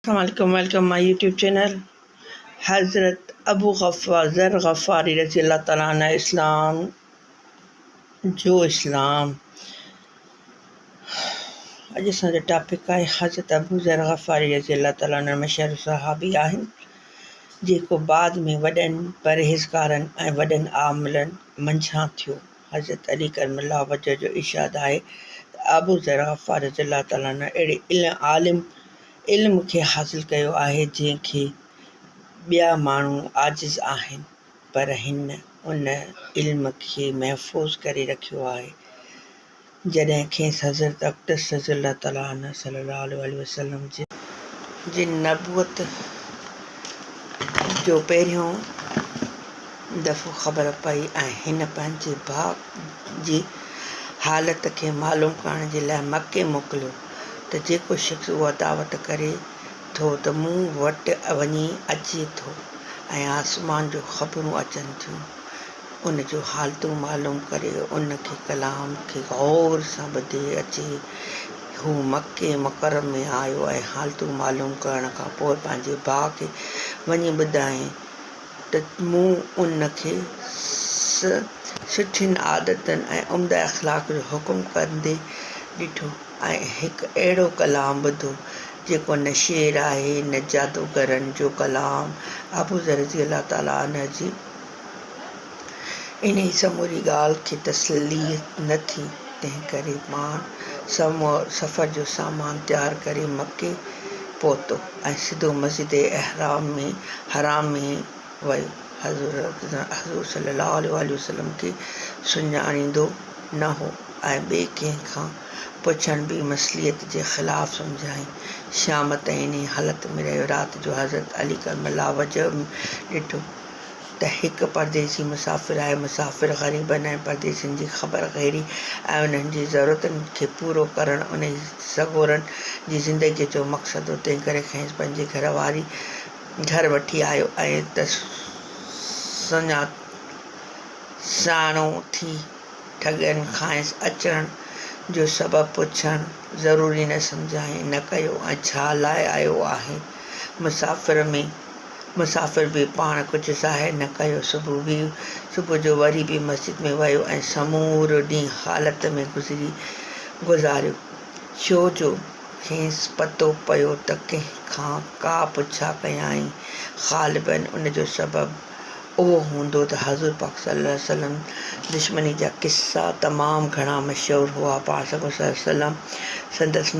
Welcome my YouTube channel. हज़रत अबू ज़र गफ़ारी रज़ी अल्लाह ताला अन्हु इस्लाम अॼु असांजो टॉपिक आहे हज़रत अबू ज़र गफ़ारी रज़ी अल्लाह ताला अन्हु मशहूर सहाबी आहिनि जेको बाद में वॾनि परहेज़गारनि ऐं वॾनि आमिलनि मंझां थियो। हज़रत अली करमल्लाह वजह जो इरशाद आहे त अबू ज़र गफ़ारी रज़ी अल्लाह ताला अन्हु अहिड़े इल्म खे हासिल कयो आहे जंहिंखे ॿिया माण्हू आजिज़ आहिनि, पर हिन उन इल्म खे महफ़ूज़ करे रखियो आहे। जॾहिं खेसि हज़रत अक़दस रज़ी अल्लाह ताला अन्हु सल्लल्लाहु अलैहि वसल्लम जी नबूअत जो पहिरियों दफ़ो ख़बर पई ऐं हिन पंहिंजे भाउ जी हालत खे मालूम करण जे लाइ मके मोकिलियो त जेको शख़्स उहा दावत करे थो त मूं वटि वञी अचे थो ऐं आसमान जो ख़बरूं अचनि थियूं, उन जो हालतूं मालूम करे उन खे कलाम खे गौर सां ॿुधे अचे। हू मके मुकरम में आयो ऐं हालतूं मालूम करण खां पोइ पंहिंजे भाउ खे वञी ॿुधाए त मूं उन खे सुठियुनि आदतनि ऐं उम्दा अख़लाक़ जो हुकुम कंदे ॾिठो ऐं हिकु अहिड़ो कलाम ॿुधो जेको न शेर आहे न जादूगरनि जो कलाम। अबू ज़र रज़ी अल्लाह ताला अन्हु जी इन समूरी ॻाल्हि खे तसली न थी, तंहिं करे मां सफ़र जो सामान तयारु करे मके पहुतो ऐं सिधो मस्जिद हराम में वियो। हज़ूर सल्लल्लाहु अलैहि वसल्लम खे सुञाणींदो न हो ऐं ॿिए कंहिंखां पुछण बि मसलियत जे ख़िलाफ़ु सम्झाई। शाम ताईं इन हालत में रहियो। राति जो हज़रत अली करमल्लाह वजह ॾिठो त हिकु परदेसी मुसाफ़िर आहे। मुसाफ़िर ग़रीबनि ऐं परदेसियुनि जी ख़बर खैरी ऐं उन्हनि जी ज़रूरतुनि खे पूरो करणु उन सॻोरनि जी ज़िंदगीअ जो मक़सदु हो। तंहिं करे खेसि पंहिंजी घर वठी आयो ऐं त साणो थी ठॻनि खांसि अचण जो सबबु पुछणु ज़रूरी न सम्झाई न कयो ऐं छा लाइ आयो आहे। मुसाफ़िर बि पाण कुझु ज़ाहिर न कयो। सुबुह जो वरी बि मस्जिद में वियो ऐं समूरो ॾींहुं हालत में गुज़ारियो, छो जो खेसि पतो पियो त कंहिंखां का पुछा कयाईं ग़ालिबन उन जो सबबु उहो हूंदो त हज़ूर पाक सल्लल्लाहु अलैहि वसल्लम दुश्मनी जा किस्सा तमामु घणा मशहूरु हुआ। पाण सल्लल्लाहु अलैहि वसल्लम संदसि